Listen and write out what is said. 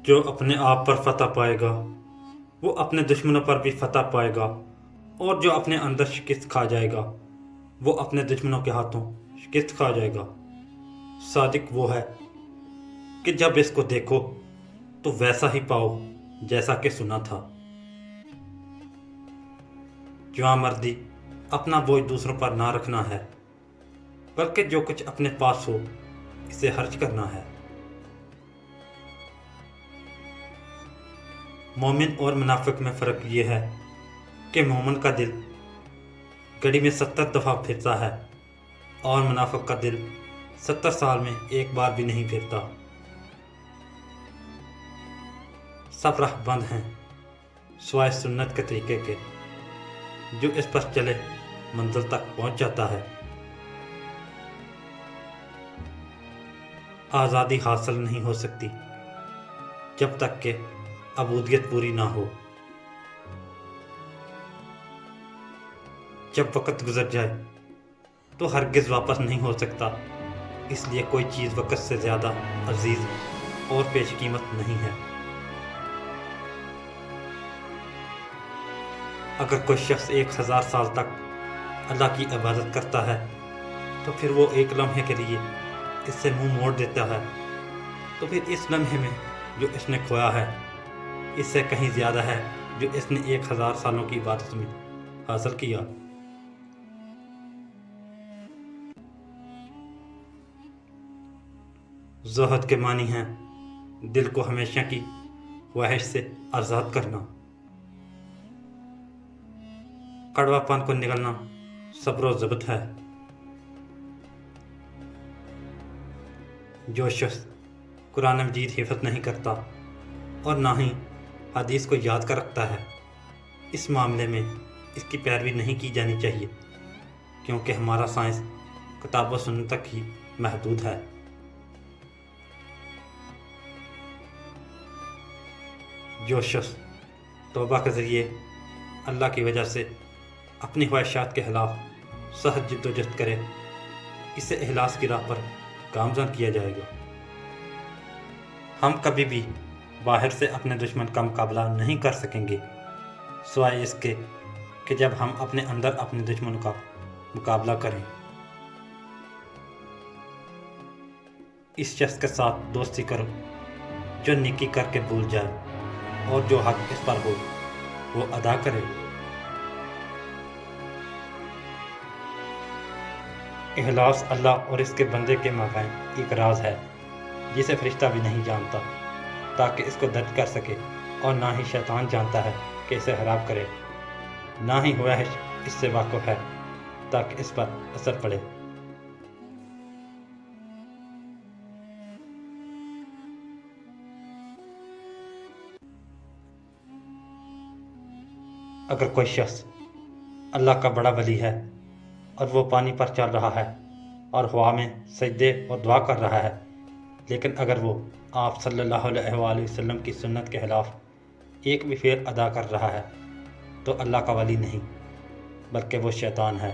جو اپنے آپ پر فتح پائے گا وہ اپنے دشمنوں پر بھی فتح پائے گا، اور جو اپنے اندر شکست کھا جائے گا وہ اپنے دشمنوں کے ہاتھوں شکست کھا جائے گا۔ صادق وہ ہے کہ جب اس کو دیکھو تو ویسا ہی پاؤ جیسا کہ سنا تھا۔ جوان مردی اپنا بوجھ دوسروں پر نہ رکھنا ہے، بلکہ جو کچھ اپنے پاس ہو اسے خرچ کرنا ہے۔ مومن اور منافق میں فرق یہ ہے کہ مومن کا دل گھڑی میں 70 دفعہ پھرتا ہے اور منافق کا دل 70 سال میں ایک بار بھی نہیں پھرتا۔ سب راہ بند ہیں سوائے سنت کے طریقے کے، جو اس پر چلے منزل تک پہنچ جاتا ہے۔ آزادی حاصل نہیں ہو سکتی جب تک کہ عبودیت پوری نہ ہو۔ جب وقت گزر جائے تو ہرگز واپس نہیں ہو سکتا، اس لیے کوئی چیز وقت سے زیادہ عزیز اور پیش قیمت نہیں ہے۔ اگر کوئی شخص 1000 سال تک اللہ کی عبادت کرتا ہے تو پھر وہ ایک لمحے کے لیے اس سے منہ موڑ دیتا ہے، تو پھر اس لمحے میں جو اس نے کھویا ہے اس سے کہیں زیادہ ہے جو اس نے 1000 سالوں کی عبادت میں حاصل کیا۔ زہد کے معنی ہیں دل کو ہمیشہ کی خواہش سے آزاد کرنا، کڑوا پن کو نگلنا صبر و ضبط ہے۔ جو شخص قرآن مجید حفظ نہیں کرتا اور نہ ہی حدیث کو یاد کر رکھتا ہے، اس معاملے میں اس کی پیروی نہیں کی جانی چاہیے، کیونکہ ہمارا سائنس کتاب و سنت تک ہی محدود ہے۔ جو شخص توبہ کے ذریعے اللہ کی وجہ سے اپنی خواہشات کے خلاف سخت جد و جہد کرے، اسے اخلاص کی راہ پر گامزن کیا جائے گا۔ ہم کبھی بھی باہر سے اپنے دشمن کا مقابلہ نہیں کر سکیں گے سوائے اس کے کہ جب ہم اپنے اندر اپنے دشمن کا مقابلہ کریں۔ اس شخص کے ساتھ دوستی کرو جو نیکی کر کے بھول جائے اور جو حق اس پر ہو وہ ادا کرے۔ اخلاص اللہ اور اس کے بندے کے مابین ایک راز ہے جسے فرشتہ بھی نہیں جانتا تاکہ اس کو درج کر سکے، اور نہ ہی شیطان جانتا ہے کہ اسے خراب کرے، نہ ہی خواہش اس سے واقف ہے تاکہ اس پر اثر پڑے۔ اگر کوئی شخص اللہ کا بڑا ولی ہے اور وہ پانی پر چل رہا ہے اور ہوا میں سجدے اور دعا کر رہا ہے، لیکن اگر وہ آپ صلی اللہ علیہ وآلہ وسلم کی سنت کے خلاف ایک بھی فعل ادا کر رہا ہے تو اللہ کا ولی نہیں بلکہ وہ شیطان ہے۔